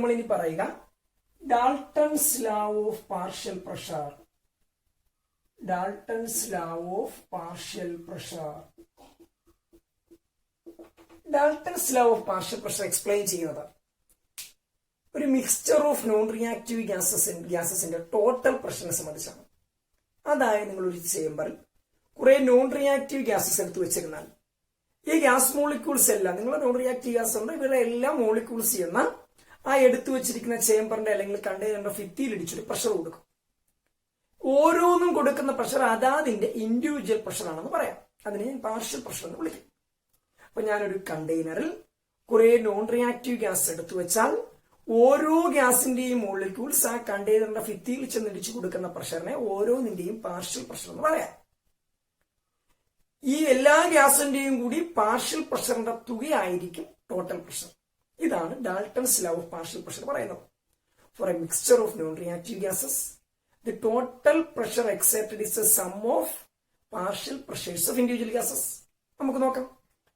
നമ്മൾ ഇനി പറയുക Dalton's law of partial pressure. Dalton's law of partial pressure. Dalton's law of partial pressure explain ചെയ്യുന്നത് ഒരു mixture of non reactive ഗ്യാസസിന്റെ total പ്രഷറിനെ സംബന്ധിച്ചാണ്. അതായത് നിങ്ങൾ ഒരു ചേമ്പറിൽ കുറെ നോൺ റിയാക്റ്റീവ് ഗ്യാസസ് എടുത്ത് വെച്ചിരുന്നാൽ ഈ ഗ്യാസ് മോളിക്യൂൾസ് എല്ലാം നിങ്ങൾ നോൺ റിയാക്റ്റീവ് ഗ്യാസ് ഉണ്ട് ഇവരുടെ എല്ലാ മോളിക്യൂൾസ് എന്ന ആ എടുത്തു വെച്ചിരിക്കുന്ന ചേമ്പറിന്റെ അല്ലെങ്കിൽ കണ്ടെയ്നറിന്റെ ഭിത്തിയിൽ ഇടിച്ചൊരു പ്രഷർ കൊടുക്കും. ഓരോന്നും കൊടുക്കുന്ന പ്രഷർ അതാതിന്റെ ഇൻഡിവിജ്വൽ പ്രഷർ ആണെന്ന് പറയാം. അതിനെ ഞാൻ പാർഷ്യൽ പ്രഷർ എന്ന് വിളിക്കും. അപ്പൊ ഞാനൊരു കണ്ടെയ്നറിൽ കുറെ നോൺ റിയാക്റ്റീവ് ഗ്യാസ് എടുത്തു വെച്ചാൽ ഓരോ ഗ്യാസിന്റെയും മോളിക്യൂൾസ് ആ കണ്ടെയ്നറിന്റെ ഭിത്തിയിൽ ചെന്നിടിച്ചു കൊടുക്കുന്ന പ്രഷറിനെ ഓരോന്നിന്റെയും പാർഷ്യൽ പ്രഷർ എന്ന് പറയാം. ഈ എല്ലാ ഗ്യാസിന്റെയും കൂടി പാർഷ്യൽ പ്രഷറിന്റെ തുകയായിരിക്കും ടോട്ടൽ പ്രഷർ. ഇതാണ് Dalton's law of partial pressure പറയുന്നത്. For a mixture of non reactive gases the total pressure exerted is a sum of partial pressures of individual gases. നമുക്ക് നോക്കാം.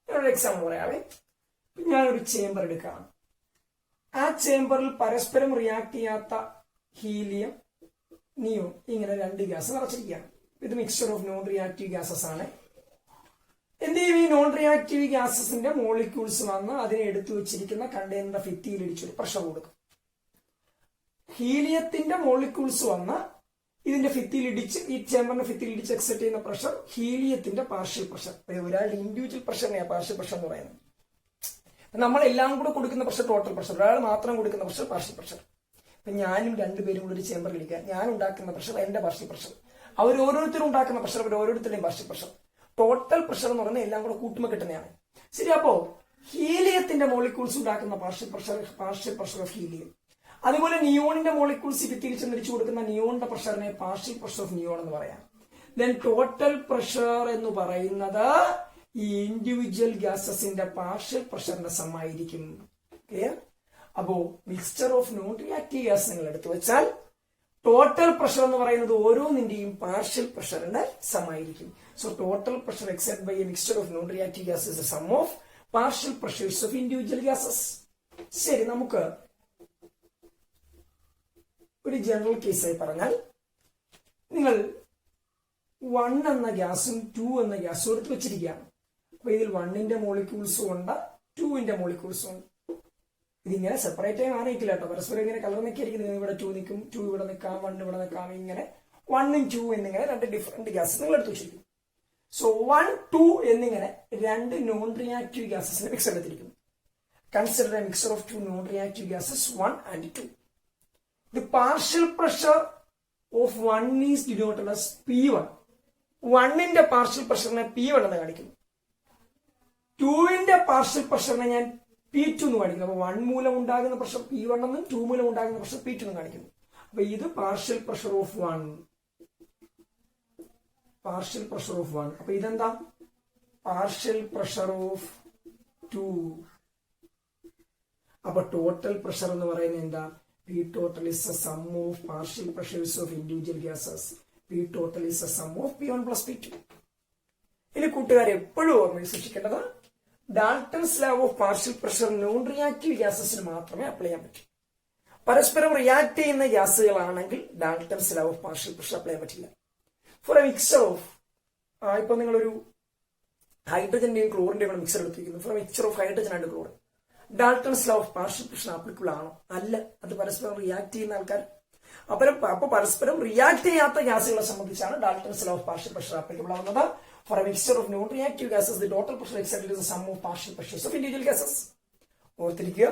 ഞാനൊരു എക്സാമ്പിൾ പറയാവേ. ഞാനൊരു ചേമ്പർ എടുക്കാം. ആ ചേമ്പറിൽ പരസ്പരം റിയാക്ട് ചെയ്യാത്ത ഹീലിയം, നിയോൺ ഇങ്ങനെ രണ്ട് ഗ്യാസ് നിറച്ചിരിക്കുകയാണ്. ഇത് mixture of non reactive gases ആണ്. എന്ത് ചെയ്യും? ഈ നോൺ റിയാക്റ്റീവ് ഗ്യാസസിന്റെ മോളിക്യൂൾസ് വന്ന് അതിനെ എടുത്തു വെച്ചിരിക്കുന്ന കണ്ടെയ്നറിന്റെ ഭിത്തിയിൽ ഇടിച്ചൊരു പ്രഷർ കൊടുക്കും. ഹീലിയത്തിന്റെ മോളിക്യൂൾസ് വന്ന് ഇതിന്റെ ഭിത്തിയിൽ ഇടിച്ച് ഈ ചേമ്പറിന്റെ ഭിത്തിയിൽ ഇടിച്ച് എക്സെപ്റ്റ് ചെയ്യുന്ന പ്രഷർ ഹീലിയത്തിന്റെ പാർഷ്യൽ പ്രഷർ. ഒരാളുടെ ഇൻഡിവിജ്വൽ പ്രഷറിനെയാണ് പാർഷ്യൽ പ്രഷർ എന്ന് പറയുന്നത്. നമ്മൾ എല്ലാം കൂടെ കൊടുക്കുന്ന പ്രഷർ ടോട്ടൽ പ്രഷർ, ഒരാൾ മാത്രം കൊടുക്കുന്ന പ്രഷർ പാർഷ്യൽ പ്രഷർ. ഇപ്പൊ ഞാനും രണ്ടുപേരും കൂടി ഒരു ചേമ്പറിൽ ഇരിക്കുക. ഞാൻ ഉണ്ടാക്കുന്ന പ്രഷർ എന്റെ പാർഷ്യൽ പ്രഷർ, അവർ ഓരോരുത്തരും ഉണ്ടാക്കുന്ന പ്രഷർ അവർ ഓരോരുത്തരുടെയും പാർഷ്യൽ പ്രഷർ. ടോട്ടൽ പ്രഷർ എന്ന് പറയുന്നത് എല്ലാം കൂടെ കൂട്ടുമ്പോൾ കിട്ടുന്നതാണ്. ശരി, അപ്പോ ഹീലിയത്തിന്റെ മോളിക്യൂൾസ് ഉണ്ടാക്കുന്ന പാർഷ്യൽ പ്രഷർ ഓഫ് ഹീലിയം, അതുപോലെ നിയോണിന്റെ മോളിക്യൂൾസ് ഭിത്തിയിൽ ചെന്നിടിച്ചു കൊടുക്കുന്ന നിയോണിന്റെ പ്രഷറിനെ പാർഷ്യൽ പ്രഷർ ഓഫ് നിയോൺ എന്ന് പറയാം. ദെൻ ടോട്ടൽ പ്രഷർ എന്ന് പറയുന്നത് ഈ ഇൻഡിവിജ്വൽ ഗ്യാസസിന്റെ പാർഷ്യൽ പ്രഷറിന്റെ സമായിരിക്കും. ക്ലിയർ? അപ്പോ mixture of non reactive gas നിങ്ങൾ എടുത്തു വെച്ചാൽ ടോട്ടൽ പ്രഷർ എന്ന് പറയുന്നത് ഓരോന്നിന്റെയും പാർഷ്യൽ പ്രഷറിന്റെ സമായിരിക്കും. So total pressure exerted by a mixture of non reactive gas is the sum of partial pressures of individual gases. ശരി, നമുക്ക് ഒരു ജനറൽ കേസായി പറഞ്ഞാൽ നിങ്ങൾ 1 എന്ന ഗ്യാസും 2 എന്ന ഗ്യാസും എടുത്ത് വെച്ചിരിക്കുകയാണ്. അപ്പൊ ഇതിൽ 1ന്റെ മോളിക്യൂൾസും ഉണ്ട്, 2ന്റെ മോളിക്യൂൾസും ഉണ്ട്. ഇതിങ്ങനെ സെപ്പറേറ്റ് ആയി മാറിയിട്ടില്ല കേട്ടോ. പരസ്പരം ഇങ്ങനെ കളർ നിൽക്കിയിരിക്കുന്നത്. ഇവിടെ 2 നിൽക്കും, 2 ഇവിടെ നിൽക്കാം, 1 ഇവിടെ നിൽക്കാം. ഇങ്ങനെ 1ഉം 2 എന്നിങ്ങനെ രണ്ട് ഡിഫറെന്റ് ഗ്യാസസ് നിങ്ങൾ എടുത്ത് വെച്ചിരിക്കും. സോ 1, 2 എന്നിങ്ങനെ രണ്ട് നോൺ റിയാക്റ്റീവ് ഗ്യാസസിനെ മിക്സ് എടുത്തിരിക്കുന്നു. Consider a mixer of 2 non reactive gases 1 and 2. The partial pressure of 1 is denoted as P1. 1ന്റെ പാർഷ്യൽ പ്രഷറിനെ P1 എന്ന് കാണിക്കുന്നു. 2ന്റെ പാർഷ്യൽ പ്രഷറിനെ ഞാൻ P2 എന്ന് കാണിക്കുന്നു. അപ്പൊ 1 മൂലം ഉണ്ടാകുന്ന പ്രഷർ P1 എന്നും 2 മൂലം ഉണ്ടാകുന്ന പ്രഷർ P2 എന്ന് കാണിക്കുന്നു. അപ്പൊ ഇത് partial pressure of 1, partial pressure of 1. അപ്പൊ ഇതെന്താ? Partial pressure of 2. അപ്പൊ ടോട്ടൽ പ്രഷർ എന്ന് പറയുന്നത് എന്താ? P total is the sum of partial pressures of individual gases. P total is the sum of P1 plus P2. ഇനി കൂട്ടുകാരെ എപ്പോഴും ഓർമ്മയിൽ സൂക്ഷിക്കേണ്ടത് Dalton's law of partial pressure non reactive ഗ്യാസസിന് മാത്രമേ അപ്ലൈ ചെയ്യാൻ പറ്റൂ. പരസ്പരം റിയാക്ട് ചെയ്യുന്ന ഗ്യാസുകളാണെങ്കിൽ Dalton's law of partial pressure apply ചെയ്യാൻ പറ്റില്ല. ഫോർ എ മിക്സർ ഓഫ് ഇപ്പൊ നിങ്ങളൊരു ഹൈഡ്രജന്റെയും ക്ലോറിന്റെയും കൂടെ മിക്സർ എടുത്തിരിക്കുന്നു. For a mixer of hydrogen and chlorine Dalton's law of partial pressure applicable ആണോ? അല്ല. അത് പരസ്പരം റിയാക്ട് ചെയ്യുന്ന ആൾക്കാർ. അപ്പൊ പരസ്പരം റിയാക്ട് ചെയ്യാത്ത ഗ്യാസുകളെ സംബന്ധിച്ചാണ് Dalton's law of partial pressure applicable ആവുന്നത്. For a mixture of non reactive gases the total pressure exerted is the sum of partial pressures of individual gases. ഓർത്തിരിക്കുക,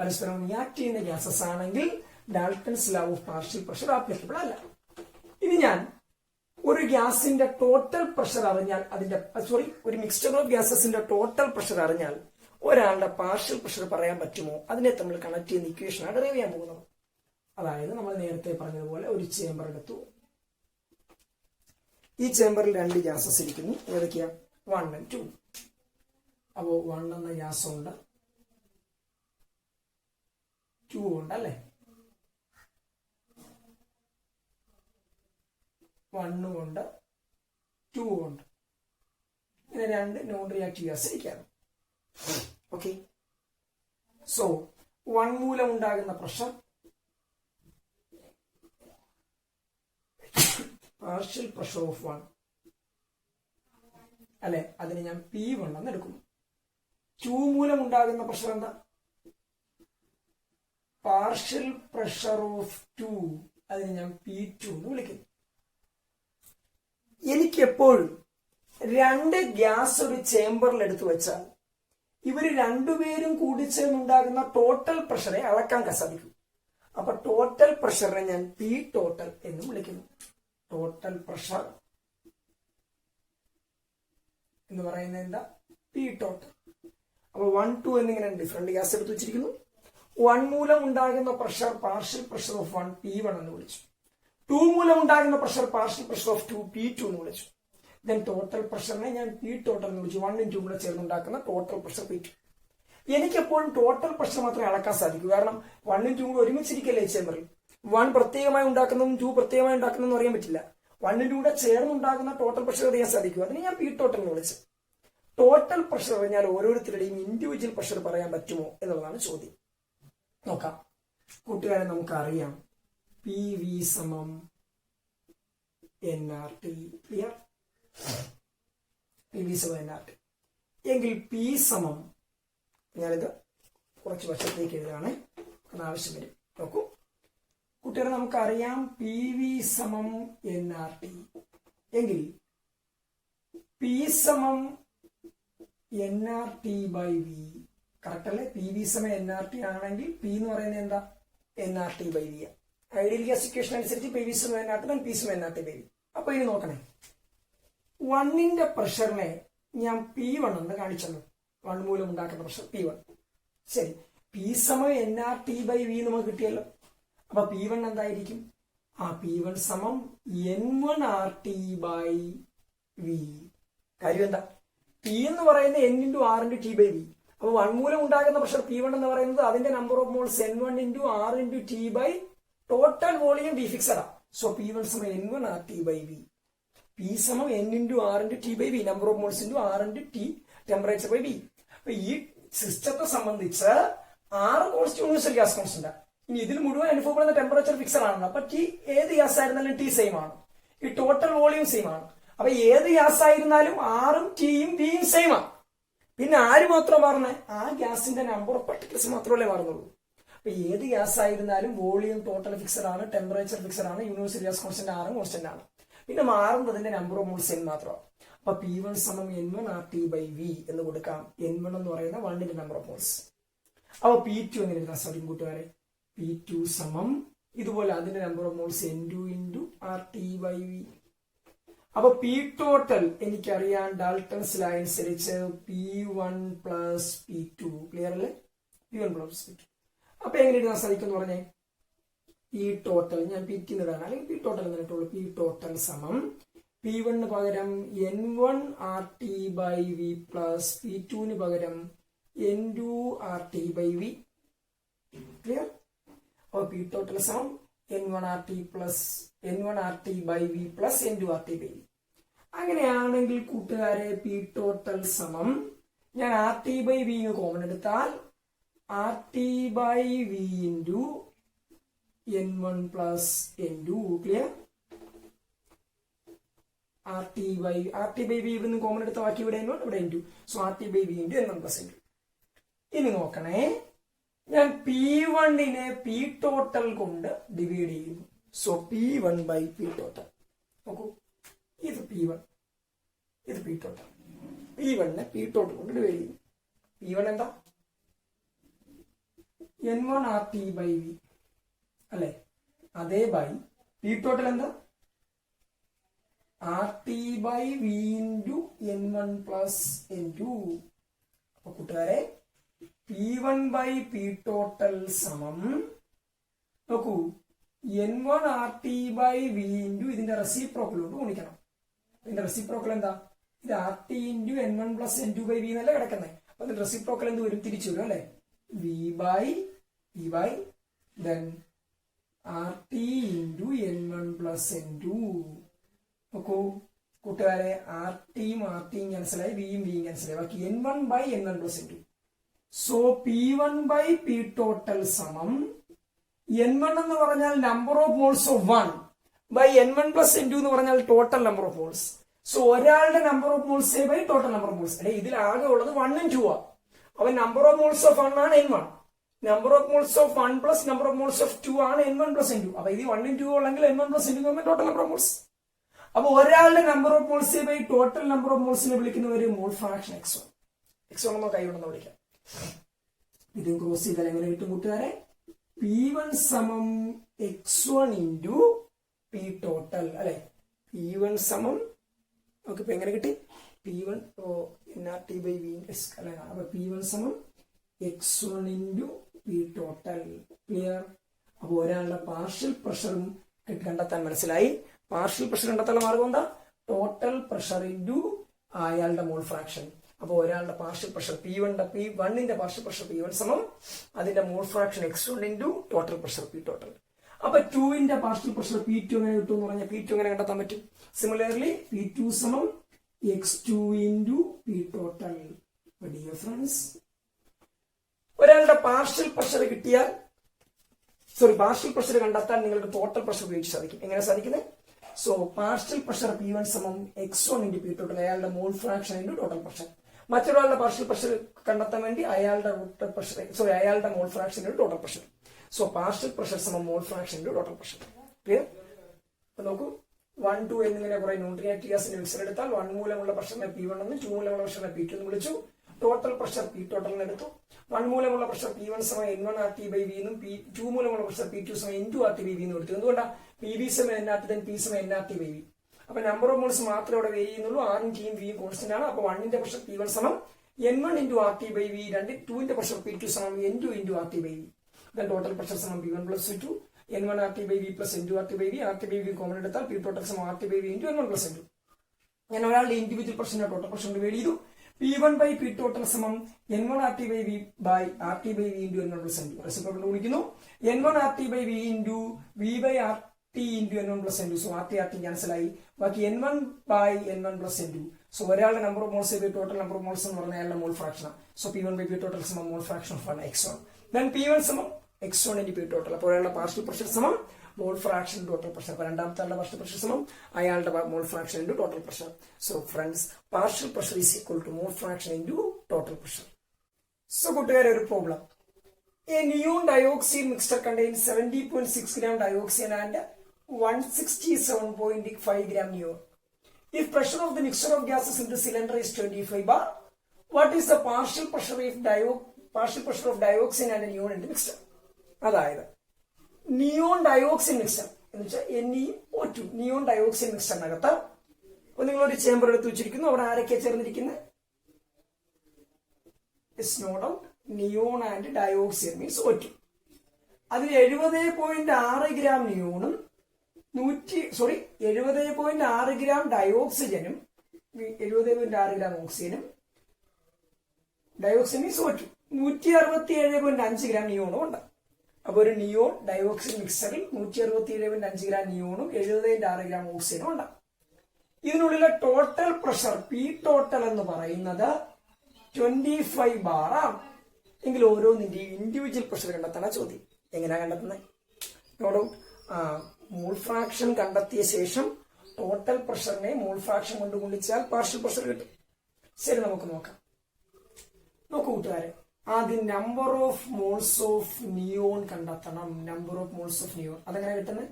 പരസ്പരം റിയാക്ട് ചെയ്യുന്ന ഗ്യാസസ് ആണെങ്കിൽ Dalton's law of partial pressure applicable അല്ല. ഇനി ഞാൻ ഒരു ഗ്യാസിന്റെ ടോട്ടൽ പ്രഷർ അറിഞ്ഞാൽ ഒരു മിക്സ്ചർ ഓഫ് ഗ്യാസസിന്റെ ടോട്ടൽ പ്രഷർ അറിഞ്ഞാൽ ഒരാളുടെ പാർഷ്യൽ പ്രഷർ പറയാൻ പറ്റുമോ? അതിനെ തമ്മിൽ കണക്ട് ചെയ്യുന്ന ഇക്വേഷനാണ് ഡെറൈവ് ചെയ്യാൻ പോകുന്നത്. അതായത് നമ്മൾ നേരത്തെ പറഞ്ഞതുപോലെ ഒരു ചേമ്പർ എടുത്തു. ഈ ചേമ്പറിൽ രണ്ട് ഗ്യാസസ് ഇരിക്കുന്നു. ഏതൊക്കെയാ? 1 and 2. അപ്പോ 1 എന്ന ഗ്യാസ് ഉണ്ട്, 2 ഉണ്ട് അല്ലെ? 1 ഉണ്ട്, 2 ഉണ്ട്. ഇങ്ങനെ രണ്ട് നോൺ റിയാക്റ്റീവ് ഗ്യാസ് ഇരിക്കുകയാണ്. Okay, so 1 മൂലം ഉണ്ടാകുന്ന പ്രഷർ പാർഷ്യൽ പ്രഷർ ഓഫ് 1 അല്ലെ, അതിന് ഞാൻ P1 എന്ന് എടുക്കുന്നു. 2 മൂലം ഉണ്ടാകുന്ന പ്രഷർ എന്താ? പാർഷ്യൽ പ്രഷർ ഓഫ് 2, അതിന് ഞാൻ P2 എന്ന് വിളിക്കുന്നു. എനിക്ക് എപ്പോഴും 2 ഗ്യാസ് ഒരു ചേംബറിൽ എടുത്തു വെച്ചാൽ ഇവര് രണ്ടുപേരും കൂടി ചേർന്നുണ്ടാകുന്ന ടോട്ടൽ പ്രഷറെ അളക്കാൻ സാധിക്കും. അപ്പൊ ടോട്ടൽ പ്രഷറിനെ ഞാൻ പി ടോട്ടൽ എന്ന് വിളിക്കുന്നു. ടോട്ടൽ പ്രഷർ എന്ന് പറയുന്നത് എന്താ? P total. അപ്പൊ 1, 2 എന്നിങ്ങനെ ഡിഫറെന്റ് ഗ്യാസ് എടുത്തു വെച്ചിരിക്കുന്നു. 1 മൂലം ഉണ്ടാകുന്ന pressure partial pressure of 1 P1 എന്ന് വിളിച്ചു. 2 മൂലം ഉണ്ടാകുന്ന pressure partial pressure of 2 P2 എന്ന് വിളിച്ചു. ദെൻ ടോട്ടൽ പ്രഷറിനെ ഞാൻ പി ടോട്ടൽ എന്ന് വിളിച്ചു. 1 ഉം 2 കൂടെ ചേർന്നുണ്ടാക്കുന്ന ടോട്ടൽ പ്രഷർ P2. എനിക്കെപ്പോഴും ടോട്ടൽ പ്രഷർ മാത്രമേ അളക്കാൻ സാധിക്കൂ. കാരണം 1 ഉം 2 കൂടെ ഒരുമിച്ചിരിക്കല്ലേ ചേമ്പറിൽ. 1 പ്രത്യേകമായി ഉണ്ടാക്കുന്നതും 2 പ്രത്യേകമായി ഉണ്ടാക്കുന്നതും അറിയാൻ പറ്റില്ല. 1 ഉം 2 കൂടെ ചേർന്നുണ്ടാകുന്ന ടോട്ടൽ പ്രഷർ അറിയാൻ സാധിക്കൂ. അതിന് ഞാൻ പി ടോട്ടൽ എന്ന് വിളിച്ചു. ടോട്ടൽ പ്രഷർ പറഞ്ഞാൽ ഓരോരുത്തരുടെയും ഇൻഡിവിജ്വൽ പ്രഷർ പറയാൻ പറ്റുമോ എന്നുള്ളതാണ് ചോദ്യം. നോക്കാം കൂട്ടുകാരെ, നമുക്കറിയാം പി വി സമം NRT. ക്ലിയർ? പി വി സമം NRT എങ്കിൽ പി സമം, ഞാനിത് കുറച്ച് വശത്തേക്ക് എഴുതാണ്, അത് ആവശ്യം വരും. നോക്കൂ കൂട്ടുകാരെ, നമുക്കറിയാം പി വി സമം NRT എങ്കിൽ പി സമം NRT ബൈ വി. കറക്റ്റ് അല്ലേ? പി വി സമം NRT ആണെങ്കിൽ പി എന്ന് പറയുന്നത് എന്താ? NRT by V. Ideal gas equation അനുസരിച്ച് പി വി സമം NRT പി സമം NRT ബൈ വി. അപ്പൊ ഇനി നോക്കണേ, 1ന്റെ പ്രഷറിനെ ഞാൻ P1 എന്ന് കാണിച്ചല്ലോ. 1 മൂലം ഉണ്ടാക്കുന്ന പ്രഷർ P1. ശരി, പി സമം NRT ബൈ വി നമുക്ക് കിട്ടിയല്ലോ. അപ്പൊ P1 എന്തായിരിക്കും? P1 സമം N1RT ബൈ വി. കാര്യം എന്താ? പി എന്ന് പറയുന്നത് N × R × T by V. അപ്പൊ 1 മൂലം ഉണ്ടാകുന്ന പ്രഷർ P1 എന്ന് പറയുന്നത് അതിന്റെ number of moles N1 × R × T by total volume V fixed ആണ്. സോ P1 സമം N1RT ബൈ വി. പി സമം N × R × T by V, number of moles × R × T temperature by V. അപ്പൊ ഈ സിസ്റ്റത്തെ സംബന്ധിച്ച് R constant universal gas constant. ഇനി ഇതിൽ മുഴുവൻ അനുഭവപ്പെടുന്ന ടെമ്പറേച്ചർ ഫിക്സഡ് ആണല്ലോ. അപ്പൊ T ഏത് ഗ്യാസ് ആയിരുന്നാലും T സെയിം ആണ്. ഈ ടോട്ടൽ വോളിയം സെയിം ആണ്. അപ്പൊ ഏത് ഗ്യാസ് ആയിരുന്നാലും ആറും ടിയും വിയും സെയിം ആണ്. പിന്നെ ആര് മാത്രം മാറുന്നേ? ആ ഗ്യാസിന്റെ നമ്പർ ഓഫ് പാർട്ടിക്കിൾസ് മാത്രമല്ലേ മാറുന്നുള്ളൂ. അപ്പൊ ഏത് ഗ്യാസ് ആയിരുന്നാലും വോളിയം ടോട്ടൽ ഫിക്സഡ് ആണ്, ടെമ്പറേച്ചർ ഫിക്സഡ് ആണ്, യൂണിവേഴ്സൽ ഗ്യാസ് കോൺസ്റ്റന്റ് ആറും കോൺസ്റ്റന്റ് ആണ്. പിന്നെ മാറുന്നതിന്റെ നമ്പർ ഓഫ് മോൾസ് N മാത്രമാണ്. അപ്പൊ P1 സമം N1RT ബൈ വി എന്ന് കൊടുക്കാം. N1 എന്ന് പറയുന്ന 1ന്റെ നമ്പർ ഓഫ് മോൾസ്. അപ്പൊ P2 എങ്ങനെ എഴുതാൻ സാധിക്കും കൂട്ടുകാരെ? P2 സമം ഇതുപോലെ അതിന്റെ number of moles N2 × RT by V. അപ്പൊ പി ടോട്ടൽ എനിക്കറിയാം ഡാൽട്ടൺസ് ലോ അനുസരിച്ച് P1 പ്ലസ് P2. ക്ലിയർ അല്ലേ? P1 plus P2. അപ്പൊ എങ്ങനെ എഴുതാൻ സാധിക്കും എന്ന് പറഞ്ഞേ? പി ടോട്ടൽ ഞാൻ PT ഇടാണ്, അല്ലെങ്കിൽ പി ടോട്ടൽ എന്ന് ഇട്ടുള്ളൂ. പി ടോട്ടൽ സമം P1 പകരം N1RT by V plus P2 പകരം N2RT ബൈ വി. ക്ലിയർ? അപ്പൊ പി ടോട്ടൽ സമം N1RT by V plus N2RT by V. അങ്ങനെയാണെങ്കിൽ കൂട്ടുകാരെ പി ടോട്ടൽ സമം ഞാൻ RT ബൈ വി കോമൺ എടുത്താൽ RT by V into N1 plus N2. Clear? RT by V ഇവിടുന്ന് common എടുത്ത ബാക്കി ഇവിടെ N1 ഇവിടെ N2. So RT by V into N1 plus N2. ഇനി നോക്കണേ, ഞാൻ P1നെ പി ടോട്ടൽ കൊണ്ട് ഡിവൈഡ് ചെയ്യുന്നു. So P1 by P total. നോക്കൂ, ഇത് P1, ഇത് പി ടോട്ടൽ. P1നെ പി ടോട്ടൽ കൊണ്ട് ഡിവൈഡ് ചെയ്യുന്നു. P1 എന്താ? N1RT ബൈ വി അല്ലെ? അതേ ബൈ പി ടോട്ടൽ എന്താ? RT by V into N1 plus N2. അപ്പൊ കൂട്ടുകാരെ P1 ബൈ പി ടോട്ടൽ സമം നോക്കൂ N1RT ബൈ വി ഇൻറ്റു ഇതിന്റെ റെസിപ്രോക്കലോട്ട് ഗുണിക്കണം. ഇതിന്റെ റെസിപ്രോക്കൽ എന്താ? ഇത് RT into N1 plus N2 by V എന്നല്ലേ കിടക്കുന്നത്. അപ്പൊ ഇതിന്റെ റെസിപ്രോക്കൽ എന്ത് വരും? തിരിച്ചു വരും അല്ലെ? V by then RT into N1 plus N2. നോക്കൂ കൂട്ടുകാരെ, RTയും ക്യാൻസലായി, വിയും ക്യാൻസലായി, ബാക്കി N1 by N1 plus N2. So P1 by P total സമം N1 എന്ന് പറഞ്ഞാൽ number of moles of 1 by N1 plus N2 എന്ന് പറഞ്ഞാൽ total number of moles. So ഒരാളുടെ number of moles by total number of moles. അല്ലെ ഇതിൽ ആകെ ഉള്ളത് 1 ഉം 2 ആ. അപ്പൊ നമ്പർ ഓഫ് മോൾസ് ഓഫ് 1 ആണ് N1. Number of moles of 1 plus number of moles of 2 ആണ് N1 പ്ലസ് N2. അപ്പൊ ഇത് 1 ഉം 2 ഉള്ളെങ്കിൽ N1 പ്ലസ് N2 എന്ന് ടോട്ടൽ നമ്പർ ഓഫ് മോൾസ്. അപ്പൊ ഒരാളുടെ number of moles by total number of മോൾസിനെ വിളിക്കുന്നവര് മോൾ ഫ്രാക്ഷൻ x1. x1 എന്നോ കൈകൊണ്ടെന്ന് വിളിക്കാം. ഇത് ക്രോസ് ചെയ്താൽ എങ്ങനെ കിട്ടും കൂട്ടുകാരെ? P1 സമം x1 ഇൻറ്റു P ടോട്ടൽ അല്ലെ. P1 സമം നമുക്ക് ഇപ്പൊ എങ്ങനെ കിട്ടി? P1 NRT by V അല്ലെ. അപ്പൊ P1 സമം x1 into P total. Clear? അപ്പൊ ഒരാളുടെ പാർഷ്യൽ പ്രഷറും കണ്ടെത്താൻ മനസ്സിലായി. പാർഷ്യൽ പ്രഷർ കണ്ടെത്താനുള്ള മാർഗം എന്താ? ടോട്ടൽ പ്രഷർ ഇൻറ്റു അയാളുടെ മോൾ ഫ്രാക്ഷൻ. അപ്പൊ ഒരാളുടെ പാർഷ്യൽ പ്രഷർ P1ന്റെ പാർഷ്യൽ പ്രഷർ P1 സമം അതിന്റെ mole fraction x1 into total pressure P total. അപ്പൊ 2ന്റെ പാർഷ്യൽ പ്രഷർ P2 എങ്ങനെ കിട്ടും എന്ന് പറഞ്ഞാൽ P2 എങ്ങനെ കണ്ടെത്താൻ പറ്റും? സിമിലർലി P2 സമം x2 into P total. Dear friends, ഒരാളുടെ പാർഷ്യൽ പ്രഷർ കിട്ടിയാൽ പാർഷ്യൽ പ്രഷർ കണ്ടെത്താൻ നിങ്ങൾക്ക് ടോട്ടൽ പ്രഷർ ഉപയോഗിച്ച് സാധിക്കും. എങ്ങനെ സാധിക്കുന്നത്? സോ പാർഷ്യൽ പ്രഷർ P1 സമം x1 ഇൻറ്റു P ടോട്ടൽ, അയാളുടെ mole fraction into total pressure. മറ്റൊരാളുടെ പാർഷ്യൽ പ്രഷർ കണ്ടെത്താൻ വേണ്ടി അയാളുടെ അയാളുടെ mole fraction into total pressure. So partial pressure സമം mole fraction into total pressure. Clear? അപ്പൊ നോക്കൂ, 1, 2 എന്നിങ്ങനെ കുറെ ന്യൂട്രിയന്റ് ഗ്യാസിന്റെ മിക്സർ എടുത്താൽ 1 മൂലമുള്ള പ്രഷറിനെ P1 എന്നും 2 മൂലമുള്ള പ്രഷറിനെ P2 എന്ന് വിളിച്ചു. ടോട്ടൽ പ്രഷർ P ടോട്ടലിന് എടുത്തു. 1 മൂലമുള്ള പ്രഷർ P1 സമം N1 RT by V എന്നും 2 മൂലമുള്ള പ്രഷർ P2 സമം N2 RT by V എന്നും എടുത്തു. എന്തുകൊണ്ടാ? PV സമം NRT then P സമം NRT by V. അപ്പൊ നമ്പർ ഓഫ് മോൾസ് മാത്രമേ ഇവിടെ വേരി ചെയ്യുന്നുള്ളൂ. ആറും Tയും Vയും കോൺസ്റ്റന്റ് ആണ്. അപ്പൊ 1ന്റെ പ്രഷർ P1 സമം N1 into RT by V. 2ന്റെ പ്രഷർ P2 സമം N2 into RT by V. then total pressure സമം P1 plus P2 N1 RT by V plus N2 RT by V. RT by V common എടുത്താൽ P total സമം RT by V into N1 plus N2. ഞാൻ ഒരാളുടെ individual പ്രഷറിന്റെ total pressure vary ചെയ്തു. P1 by P total സമം N1 RT by V by RT by V into N1 plus N2. Reciprocal വിളിക്കുന്നു. N1 RT by V into V by RT into N1 plus N2. So RT cancel ആയി. ബാക്കി N1 by N1 plus N2. സോ ഒരാളുടെ number of moles by total number of moles എന്ന് പറഞ്ഞാൽ അയാളുടെ mole fraction. സോ P1 by P total സമം mole fraction of x1. then P1 സമം x1 into P total. അപ്പോൾ ഒരാളുടെ പാർഷ്യൽ പ്രഷർ സമം മോൾ ഫ്രാക്ഷൻ ടോട്ടൽ പ്രഷർ. അപ്പൊ രണ്ടാമത്തെ ആളുടെ പാർഷ്യൽ പ്രഷർ സമം അയാളുടെ mole fraction into total pressure. So friends, partial pressure is equal to mole fraction into total pressure. So കൂട്ടുകാരെ, ഒരു problem. A neon dioxin mixture contain 70.6 gram dioxin and 167.5 gram neon. If pressure of the mixture of gases in the cylinder is 25 bar, what is the partial pressure of dioxin and neon in the mixture? അതായത് neon dioxin mixer എന്ന് വെച്ചാൽ NeO2 neon dioxin മിക്സറിനകത്ത് നിങ്ങളൊരു chamber എടുത്ത് വെച്ചിരിക്കുന്നു. അവിടെ ആരൊക്കെ ചേർന്നിരിക്കുന്നത്? It's no doubt neon and dioxin means O2. അതിൽ 70.6 ഗ്രാം നിയോണും 70.6 ഗ്രാം ഡയോക്സിജനും 70.6 ഗ്രാം ഓക്സിജനും ഡയോക്സിൻ മീൻസ് O2 167.5 ഗ്രാം നിയോണും ഉണ്ട്. അപ്പൊ ഒരു നിയോൺ ഡയോക്സിൻ മിക്സറിൽ 167.5 ഗ്രാം നിയോണും 70.6 ഗ്രാം ഓക്സിജനും ഉണ്ട്. ഇതിനുള്ളിലെ ടോട്ടൽ പ്രഷർ P ടോട്ടൽ എന്ന് പറയുന്നത് 25 ബാർ ആണ്. എങ്കിൽ ഓരോന്നിന്റെയും ഇൻഡിവിജ്വൽ പ്രഷർ കണ്ടെത്തണ ചോദ്യം. എങ്ങനെയാ കണ്ടെത്തുന്നത്? മോൾ ഫ്രാക്ഷൻ കണ്ടെത്തിയ ശേഷം ടോട്ടൽ പ്രഷറിനെ മോൾ ഫ്രാക്ഷൻ കൊണ്ട് ഗുണിച്ചാൽ പാർഷ്യൽ പ്രഷർ കിട്ടും. ശരി, നമുക്ക് നോക്കാം. നോക്കൂ കൂട്ടുകാരെ, ആദ്യം number of moles of neon കണ്ടെത്തണം. Number of moles of neon അതെങ്ങനെ കിട്ടുന്നത്?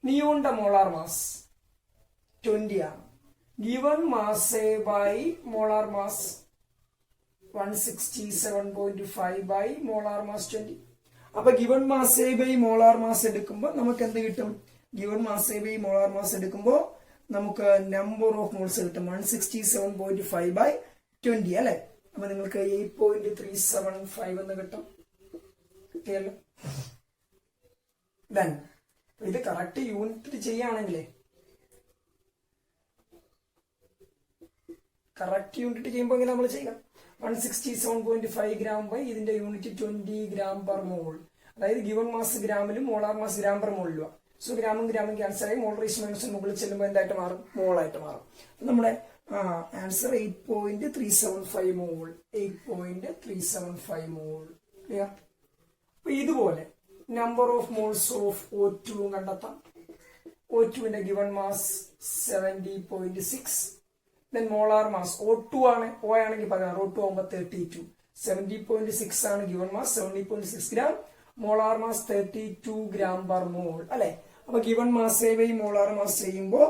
നിയോണിന്റെ മോളാർ മാസ് 20 ആണ്. Given mass by molar mass 167.5 by molar mass 20. അപ്പൊ given mass by molar mass എടുക്കുമ്പോൾ നമുക്ക് എന്ത് കിട്ടും? Given mass by molar mass എടുക്കുമ്പോൾ നമുക്ക് നമ്പർ ഓഫ് മോൾസ് കിട്ടും 167.5 ബൈ 20 അല്ലെ. അപ്പൊ നിങ്ങൾക്ക് 8.375 എന്ന് കിട്ടും. കിട്ടിയല്ലോ. ദെൻ ഇത് കറക്റ്റ് യൂണിറ്റ് ചെയ്യുകയാണെങ്കിലേ കറക്റ്റ് യൂണിറ്റ് ചെയ്യുമ്പോൾ ഇങ്ങനെ നമ്മൾ ചെയ്യാം. 167.5 ഗ്രാം ബൈ ഇതിന്റെ യൂണിറ്റ് 20 ഗ്രാം പെർ മോൾ. അതായത് ഗിവൺ മാസ് ഗ്രാമിലും മോളാർ മാസ് ഗ്രാം പെർ മോളിലും. സോ ഗ്രാമും ഗ്രാമും ക്യാൻസൽ ആയി മോൾ റേഷ്യോ മൈനസ് മുകളിൽ ചെല്ലുമ്പോൾ എന്തായിട്ട് മാറും? മോളായിട്ട് മാറും. നമ്മുടെ ആൻസർ 8.375 മോൾ. 8.375 മോൾ. ക്ലിയർ? അപ്പൊ ഇതുപോലെ number of moles of O2 കണ്ടെത്താം. O2 given mass 70.6. Then molar mass O2 ആണ്, O ആണെങ്കിൽ 16, O2 ആകുമ്പോൾ 32. 70.6 ആണ് given mass, 70.6 gram. Molar mass 32 gram per mole അല്ലെ. അപ്പൊ given mass by molar mass ചെയ്യുമ്പോൾ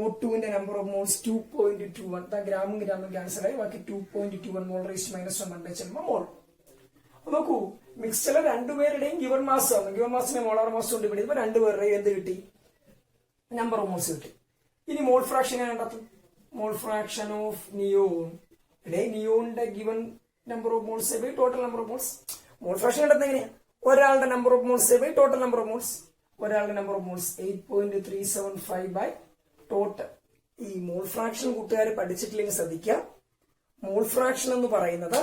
O2 നമ്പർ ഓഫ് മോൾസ് 2.21. ഗ്രാമും ഗ്രാമും ക്യാൻസൽ ആയി, ബാക്കി 2.21 മോൾ റേസ് -1 മോൾ. നോക്കൂ, മിക്സ്ചറിലെ രണ്ടുപേരുടെയും ഗിവൺ മാസ് ആണ്. ഗിവൺ മാസിനെ മോളാർ മാസ് കൊണ്ട് പിടിച്ചപ്പോൾ രണ്ടുപേരുടെയും എന്ത് കിട്ടി? നമ്പർ ഓഫ് മോൾസ് കിട്ടി. ഇനി മോൾ ഫ്രാക്ഷൻ കണ്ടെത്തും. Mole fraction of neon. നിയോണിന്റെ given number of moles by total number of moles. Mole fraction കണ്ടെത്തുന്നത് എങ്ങനെയാ? ഒരാളുടെ number of moles by total number of moles. ഒരാളുടെ number of moles 8.375 by total. ഈ mole fraction കൂട്ടുകാർ പഠിച്ചിട്ടില്ലെങ്കിൽ ശ്രദ്ധിക്കുക. മോൾ fraction എന്ന് പറയുന്നത്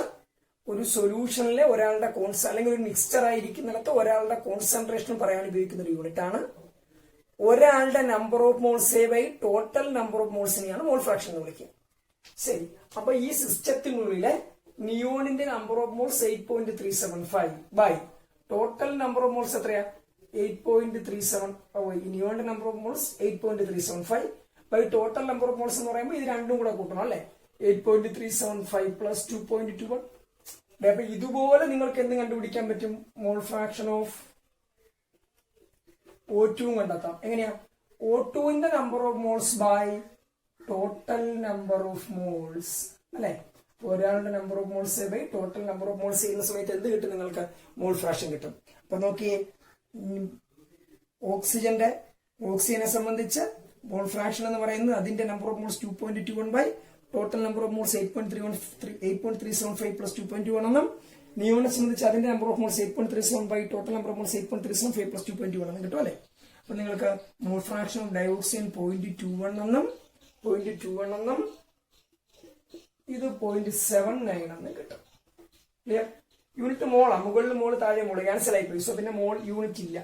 ഒരു സൊല്യൂഷനിലെ ഒരാളുടെ അല്ലെങ്കിൽ ഒരു മിക്സ്ചർ ആയിരിക്കുന്നിടത്ത് ഒരാളുടെ കോൺസെൻട്രേഷൻ പറയാൻ ഉപയോഗിക്കുന്ന ഒരു യൂണിറ്റ് ആണ്. ഒരാളുടെ number of moles by total number of മോൾസിനെയാണ് മോൾ ഫ്രാക്ഷൻ എന്ന് വിളിക്കുക. ശരി, അപ്പൊ ഈ സിസ്റ്റത്തിനുള്ളിലെ നിയോണിന്റെ number of moles 8.375 by total number of moles എത്രയാ? 8.37. നിയോണിന്റെ number of moles 8.375 by total number of moles എന്ന് പറയുമ്പോൾ ഇത് രണ്ടും കൂടെ കൂട്ടണം അല്ലെ. 8.375 പ്ലസ് 2.21. അപ്പൊ ഇതുപോലെ നിങ്ങൾക്ക് എന്ത് കണ്ടുപിടിക്കാൻ പറ്റും? മോൾ ഫ്രാക്ഷൻ ഓഫ് O2 കണ്ടെത്താം. എങ്ങനെയാ? O2 number of moles by total number of moles അല്ലെ. ഒരാളുടെ number of moles by total number of moles ചെയ്യുന്ന സമയത്ത് എന്ത് കിട്ടും? നിങ്ങൾക്ക് മോൾ ഫ്രാക്ഷൻ കിട്ടും. അപ്പൊ നോക്കിയേ, ഓക്സിജനെ സംബന്ധിച്ച് മോൾ ഫ്രാക്ഷൻ എന്ന് പറയുന്നത് അതിന്റെ number of moles 2.21 by total number of moles 8.375 plus 2.21 എന്നും, നിയോണിനെ സംബന്ധിച്ച് അതിന്റെ number of moles 8.37 by total number of moles 8.375 plus 2.21 എന്നും കിട്ടും അല്ലെ. അപ്പൊ നിങ്ങൾക്ക് മോൾ ഫ്രാക്ഷൻ ഓഫ് ഡയോക്സിൻ 0.21 എന്നും 0.21 എന്നും ഇത് 0.79 എന്നും കിട്ടും. ക്ലിയർ? യൂണിറ്റ് മോളാ, മുകളിൽ മോള് താഴെ മോള് ക്യാൻസൽ ആയി പോയി. സോ പിന്നെ മോൾ യൂണിറ്റ് ഇല്ല.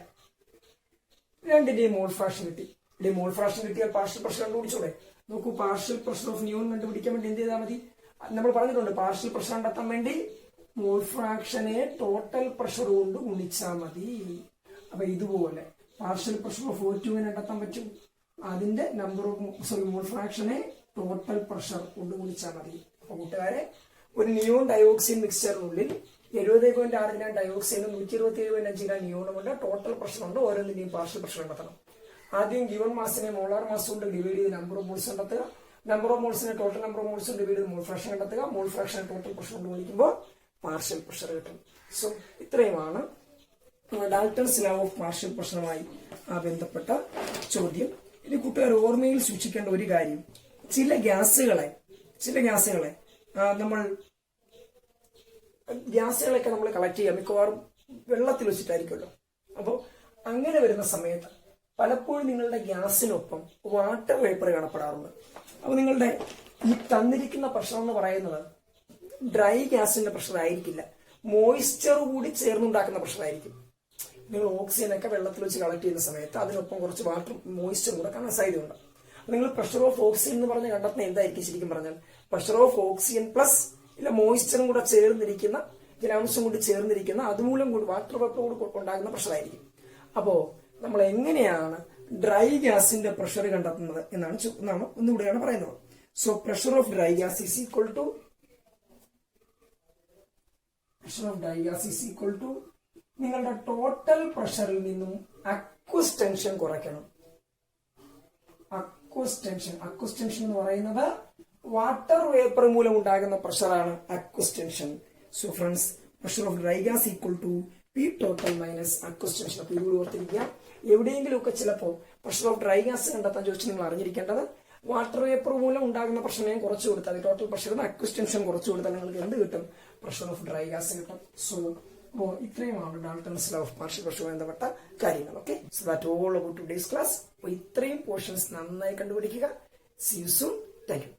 രണ്ടിന്റെയും മോൾ ഫ്രാക്ഷൻ കിട്ടി. ഇവിടെ മോൾ ഫ്രാക്ഷൻ കിട്ടിയാൽ പാർഷ്യൽ പ്രഷർ കണ്ടുപിടിച്ചോടെ. നോക്കൂ, പാർഷ്യൽ പ്രഷർ ഓഫ് നിയോൺ കണ്ടുപിടിക്കാൻ വേണ്ടി എന്ത് ചെയ്താൽ മതി? നമ്മൾ പറഞ്ഞിട്ടുണ്ട്, പാർഷ്യൽ പ്രഷർ കണ്ടെത്താൻ വേണ്ടി മോൾ ഫ്രാക്ഷനെ ടോട്ടൽ പ്രഷർ കൊണ്ട് ഗുണിച്ചാൽ മതി. അപ്പൊ ഇതുപോലെ പാർഷ്യൽ പ്രഷർ ഓഫ് O2 കണ്ടെത്താൻ പറ്റും. അതിന്റെ നമ്പർ ഓഫ് മോൾ ഫ്രാക്ഷനെ ടോട്ടൽ പ്രഷർ കൊണ്ട് ഗുണിച്ചാൽ മതി. അപ്പൊ കൂട്ടുകാരെ, ഒരു നിയോൺ ഡയോക്സിൻ മിക്സ്ചറിനുള്ളിൽ 70.6 ഗ്രാം ഡയോക്സിനും 127.5 ഗ്രാം നിയോണും കൊണ്ട് ടോട്ടൽ പ്രഷർ ഉണ്ട്. ഓരോന്നിന്റെയും പാർഷ്യൽ പ്രഷർ കണ്ടെത്തണം. ആദ്യം ഗിവൺ മാസിനെ മോളാർ മാസ് കൊണ്ട് ഡിവൈഡ് ചെയ്ത് നമ്പർ ഓഫ് മോൾസ് കണ്ടെത്തുക. നമ്പർ ഓഫ് മോൾസിനെ ടോട്ടൽ നമ്പർ ഓഫ് മോൾസ് കൊണ്ട് ഡിവൈഡ് ചെയ്ത് മോൾ ഫ്രാക്ഷൻ കണ്ടെത്തുക. മോൾ ഫ്രാക്ഷൻ ടോട്ടൽ പ്രഷർ കൊണ്ട് ഗുണിക്കുമ്പോൾ പാർഷ്യൽ പ്രഷർ കിട്ടും. സോ ഇത്രയുമാണ് ഡാൽട്ടൺസ് ലോ ഓഫ് പാർഷ്യൽ പ്രഷറുമായി ബന്ധപ്പെട്ട ചോദ്യം. ഇനി കൂട്ടുകാർ ഓർമ്മയിൽ സൂക്ഷിക്കേണ്ട ഒരു കാര്യം, ചില ഗ്യാസുകളെ ഗ്യാസുകളൊക്കെ നമ്മൾ കളക്ട് ചെയ്യുക മിക്കവാറും വെള്ളത്തിൽ വെച്ചിട്ടായിരിക്കുമല്ലോ. അപ്പോൾ അങ്ങനെ വരുന്ന സമയത്ത് പലപ്പോഴും നിങ്ങളുടെ ഗ്യാസിനൊപ്പം വാട്ടർ വേപ്പർ കാണപ്പെടാറുണ്ട്. അപ്പൊ നിങ്ങളുടെ ഈ തന്നിരിക്കുന്ന പ്രഷർ എന്ന് പറയുന്നത് ഡ്രൈ ഗ്യാസിന്റെ പ്രഷർ ആയിരിക്കില്ല, മോയിസ്ചർ കൂടി ചേർന്നുണ്ടാക്കുന്ന പ്രഷർ ആയിരിക്കും. നിങ്ങൾ ഓക്സിജനൊക്കെ വെള്ളത്തിൽ വെച്ച് കളക്ട് ചെയ്യുന്ന സമയത്ത് അതിനൊപ്പം കുറച്ച് വാട്ടർ മോയിസ്ചർ കൂടെ കാണാൻ സാധ്യതയുണ്ട്. നിങ്ങൾ പ്രഷർ ഓഫ് ഓക്സിജൻ എന്ന് പറഞ്ഞ് കണ്ടെത്തുന്ന എന്തായിരിക്കും? ശരിക്കും പറഞ്ഞാൽ പ്രഷർ ഓഫ് ഓക്സിജൻ പ്ലസ് ഇല്ല മോയിസ്ചറും കൂടെ ചേർന്നിരിക്കുന്ന, ജലാംശം കൂടി ചേർന്നിരിക്കുന്ന, അതുമൂലം കൂടി വാട്ടർ വേപ്പർ കൂടി ഉണ്ടാകുന്ന പ്രഷർ ആയിരിക്കും. അപ്പോ നമ്മൾ എങ്ങനെയാണ് ഡ്രൈ ഗ്യാസിന്റെ പ്രഷർ കണ്ടെത്തുന്നത് എന്നാണ് ഒന്നുകൂടെയാണ് പറയുന്നത്. So pressure of dry gas is equal to നിങ്ങളുടെ ടോട്ടൽ പ്രഷറിൽ നിന്നും അക്വസ് ടെൻഷൻ കുറയ്ക്കണം. അക്വസ് ടെൻഷൻ എന്ന് പറയുന്നത് വാട്ടർ വേപ്പർ മൂലം ഉണ്ടാകുന്ന പ്രഷറാണ് aqueous tension. So friends, pressure of dry gas equal to P total minus aqueous tension. അപ്പൊ ഇതുകൂടി ഓർത്തിരിക്കുക. എവിടെയെങ്കിലും ഒക്കെ ചിലപ്പോൾ പ്രഷർ ഓഫ് ഡ്രൈ ഗ്യാസ് കണ്ടെത്താൻ ചോദിച്ചാൽ നിങ്ങൾ അറിഞ്ഞിരിക്കേണ്ടത് വാട്ടർ വേപ്പർ മൂലം ഉണ്ടാകുന്ന പ്രഷറിനെ കുറച്ചു കൊടുത്താൽ, ടോട്ടൽ പ്രഷറിന് അക്വസ് ടെൻഷൻ കുറച്ചു കൊടുത്താൽ നിങ്ങൾക്ക് എന്ത് കിട്ടും? പ്രഷർ ഓഫ് ഡ്രൈ ഗ്യാസ് കിട്ടും. സോ ഇത്രയുമാണ് ഡാൽട്ടൺസ് ലോ ഓഫ് പാർഷ്യൽ പ്രഷറുമായി ബന്ധപ്പെട്ട കാര്യങ്ങൾ. Okay, so that all about today's class. അപ്പൊ ഇത്രയും പോർഷൻസ് നന്നായി കണ്ടുപിടിക്കുക. See you soon. Thank U.